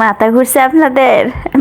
মাথা ঘুরছে আপনাদের?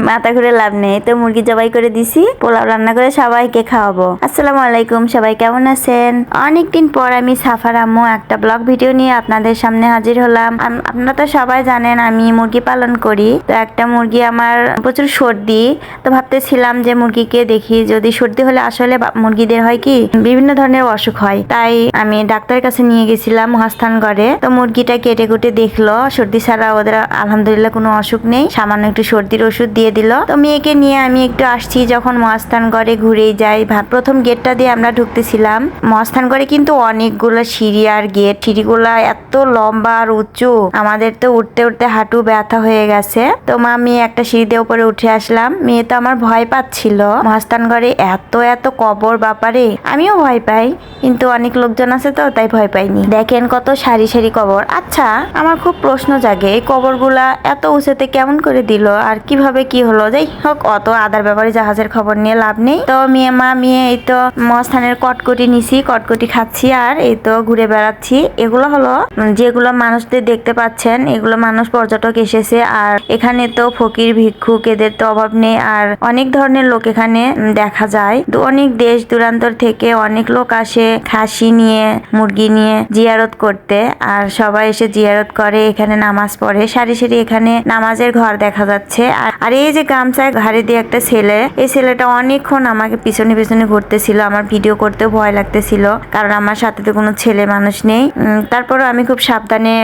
মাথা ঘুরে লাভ নেই, তো মুরগি জবাই করে দিছি, পোলাও রান্না করে সবাইকে খাওয়াবো। আসসালামু আলাইকুম, সবাই কেমন আছেন? অনেকদিন পর আমি সাফার আম্মু একটা ব্লগ ভিডিও নিয়ে আপনাদের সামনে হাজির হলাম। আপনারা তো সবাই জানেন আমি মুরগি পালন করি। তো একটা মুরগি আমার প্রচুর সর্দি, তো ভাবতেছিলাম যে মুরগিকে দেখি, যদি সর্দি হলে আসলে মুরগিদের হয় কি বিভিন্ন ধরনের অসুখ হয়। তাই আমি ডাক্তারের কাছে নিয়ে গেছিলাম মহাস্থান করে। তো মুরগিটা কেটে কুটে দেখলো সর্দি ছাড়া ওদের আলহামদুলিল্লাহ কোনো অসুখ নেই, সামান্য একটু সর্দির ওষুধ দিয়ে দিল। তো মেয়েকে নিয়ে আমি একটু আসছি, যখন মহাস্থান ঘরে ঘুরেই যাই। প্রথম গেটটা দিয়ে আমরা ঢুকতেছিলাম। মহাস্থান ঘরে কিন্তু অনেকগুলো সিঁড়ি আর গেট, সিঁড়িগুলা এত লম্বা আর উঁচু, আমাদের তো উঠতে উঠতে হাঁটু ব্যথা হয়ে গেছে। তো মেয়ে একটা সিঁড়ি দিয়ে উপরে উঠে আসলাম। মেয়ে তো আমার ভয় পাচ্ছিল, মহাস্থান ঘরে এত এত কবর, ব্যাপারে আমিও ভয় পাই, কিন্তু অনেক লোকজন আছে তো তাই ভয় পাইনি। দেখেন কত সারি সারি কবর। আচ্ছা, আমার খুব প্রশ্ন জাগে, এই কবরগুলা এত উঁচুতে কেমন করে দিল আর কিভাবে কি হলো? যাই হোক, অত আদার ব্যাপারে জাহাজের খবর নিয়ে লাভ নেই। তো মেয়ে এই তো মহাস্থানের কটকটি নিছি, কটকটি খাচ্ছি আর এই তো ঘুরে বেড়াচ্ছি। এগুলো হলো যেগুলো মানুষদের দেখতে পাচ্ছেন, এগুলো মানুষ পর্যটক এসেছে। আর এখানে তো ফকির ভিক্ষুক এদের তো অভাব নেই, আর অনেক ধরনের লোক এখানে দেখা যায়। অনেক দেশ দূরান্তর থেকে অনেক লোক আসে খাসি নিয়ে, মুরগি নিয়ে জিয়ারত করতে, আর সবাই এসে জিয়ারত করে, এখানে নামাজ পড়ে। সারি সারি এখানে নামাজের ঘর দেখা যাচ্ছে। আর এই যে গামছায় ঘাড়ি দিয়ে একটা ছেলে, এই ছেলেটা অনেকক্ষণ আমাকে পিছনে পিছনে ঘুরতেছিল। আমার ভিডিও করতে ভয় লাগতেছিল, কারণ আমার সাথে তো কোনো ছেলে মানুষ নেই। তারপরও আমি খুব সাবধানে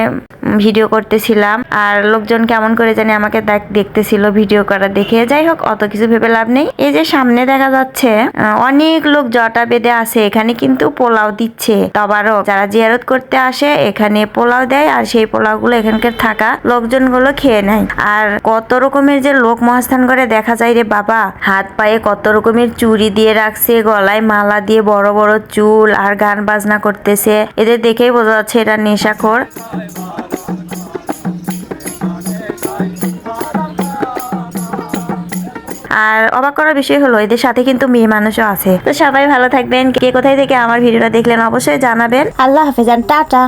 ভিডিও করতেছিলাম, আর লোকজন কেমন করে জানি আমাকে দেখতেছিল ভিডিও করা দেখে। যাই হোক, অত কিছু ভেবে লাভ নেই। এই যে সামনে দেখা যাচ্ছে অনেক লোক জটা বেঁধে আছে, এখানে কিন্তু পোলাও দিচ্ছে। তবারও যারা জিয়ারত করতে আসে এখানে পোলাও দেয়, আর সেই পোলাও গুলো এখানকার থাকা লোকজন গুলো খেয়ে নেয়। আর কত রকমের যে লোক মহাস্থান করে দেখা যায় রে বাবা, হাত পায়ে কত রকমের চুড়ি দিয়ে রাখছে, গলায় মালা দিয়ে, বড় বড় চুল, আর গান বাজনা করতেছে। এদের দেখেই বোঝা যাচ্ছে এরা নেশাখোর। আর অবাক করার বিষয় হলো এদের সাথে কিন্তু মেয়ে মানুষও আছে। তো সবাই ভালো থাকবেন। কে কোথায় থেকে আমার ভিডিওটা দেখলেন অবশ্যই জানাবেন। আল্লাহ হাফেজ, টাটা।